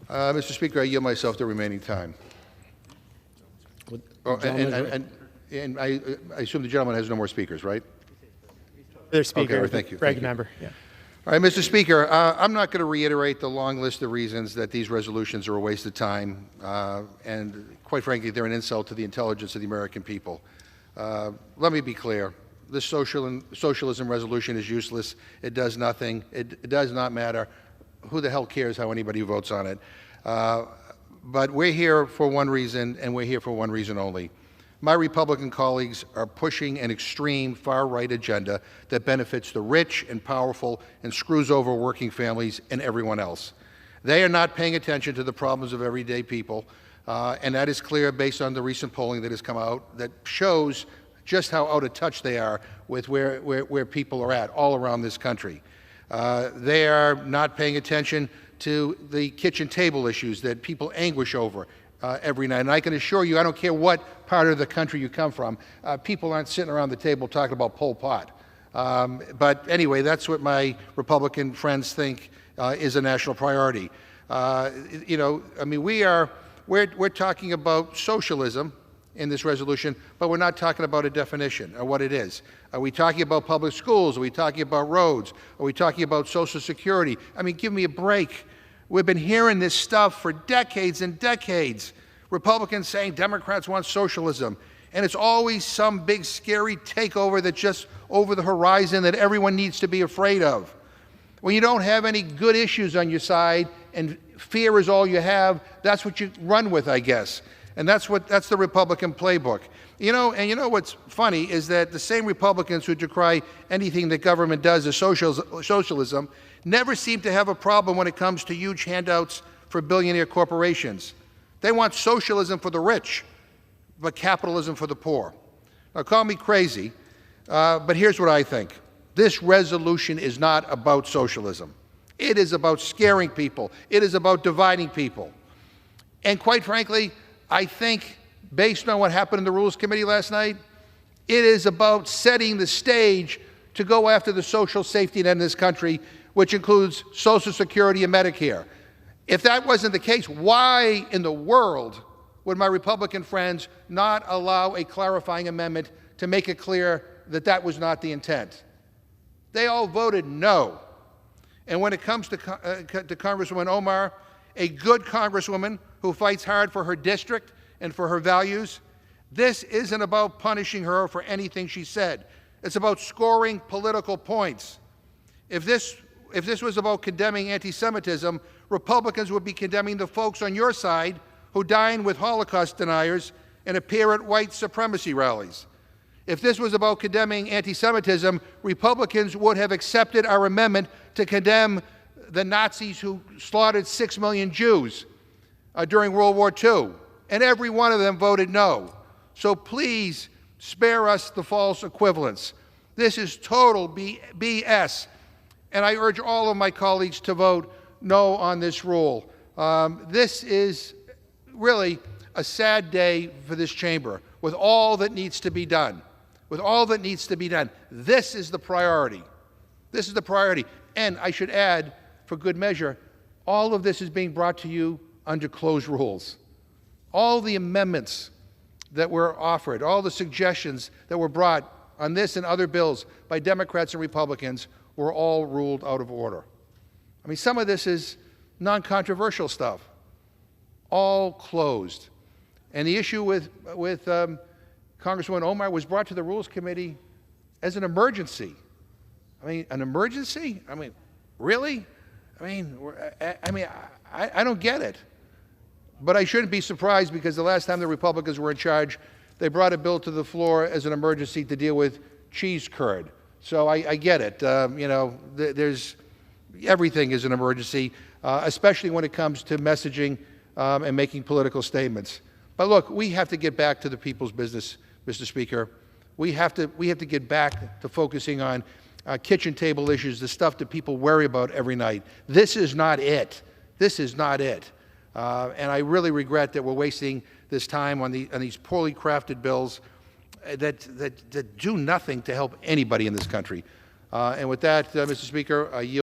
Mr. Speaker, I yield myself the remaining time. Oh, and I assume the gentleman has no more speakers, right? Their speaker, okay, thank you. Ranking member. Yeah. All right, Mr. Speaker, I'm not going to reiterate the long list of reasons that these resolutions are a waste of time, and quite frankly, they're an insult to the intelligence of the American people. Let me be clear. This socialism resolution is useless. It does nothing. It does not matter. Who the hell cares how anybody votes on it? But we're here for one reason, and we're here for one reason only. My Republican colleagues are pushing an extreme far-right agenda that benefits the rich and powerful and screws over working families and everyone else. They are not paying attention to the problems of everyday people, and that is clear based on the recent polling that has come out that shows just how out of touch they are with where people are at all around this country. They are not paying attention to the kitchen table issues that people anguish over every night. And I can assure you, I don't care what part of the country you come from, people aren't sitting around the table talking about Pol Pot. But anyway, that's what my Republican friends think is a national priority. You know, I mean, we're talking about socialism in this resolution, but we're not talking about a definition or what it is. Are we talking about public schools? Are we talking about roads? Are we talking about Social Security? I mean, give me a break. We've been hearing this stuff for decades and decades. Republicans saying Democrats want socialism, and it's always some big scary takeover that's just over the horizon that everyone needs to be afraid of. When you don't have any good issues on your side and fear is all you have, that's what you run with, I guess. And that's the Republican playbook. You know, and you know what's funny is that the same Republicans who decry anything that government does as socialism never seem to have a problem when it comes to huge handouts for billionaire corporations. They want socialism for the rich, but capitalism for the poor. Now, call me crazy, but here's what I think. This resolution is not about socialism. It is about scaring people. It is about dividing people. And quite frankly, I think, based on what happened in the Rules Committee last night, it is about setting the stage to go after the social safety net in this country, which includes Social Security and Medicare. If that wasn't the case, why in the world would my Republican friends not allow a clarifying amendment to make it clear that that was not the intent? They all voted no. And when it comes to Congresswoman Omar, a good congresswoman who fights hard for her district and for her values, this isn't about punishing her for anything she said. It's about scoring political points. If this was about condemning anti-Semitism, Republicans would be condemning the folks on your side who dine with Holocaust deniers and appear at white supremacy rallies. If this was about condemning anti-Semitism, Republicans would have accepted our amendment to condemn the Nazis who slaughtered 6 million Jews during World War II, and every one of them voted no. So please spare us the false equivalence. This is total BS, and I urge all of my colleagues to vote no on this rule. This is really a sad day for this chamber, with all that needs to be done. With all that needs to be done, this is the priority. This is the priority. And I should add, for good measure, all of this is being brought to you under closed rules. All the amendments that were offered, all the suggestions that were brought on this and other bills by Democrats and Republicans were all ruled out of order. I mean, some of this is non-controversial stuff, all closed. And the issue with Congresswoman Omar was brought to the Rules Committee as an emergency. I mean, an emergency? I mean, really? I don't get it. But I shouldn't be surprised because the last time the Republicans were in charge, they brought a bill to the floor as an emergency to deal with cheese curd. So I get it. You know, everything is an emergency, especially when it comes to messaging and making political statements. But look, we have to get back to the people's business, Mr. Speaker. We have to get back to focusing on kitchen table issues, the stuff that people worry about every night. This is not it. This is not it. And I really regret that we're wasting this time on these poorly crafted bills that do nothing to help anybody in this country. And with that, Mr. Speaker, I yield.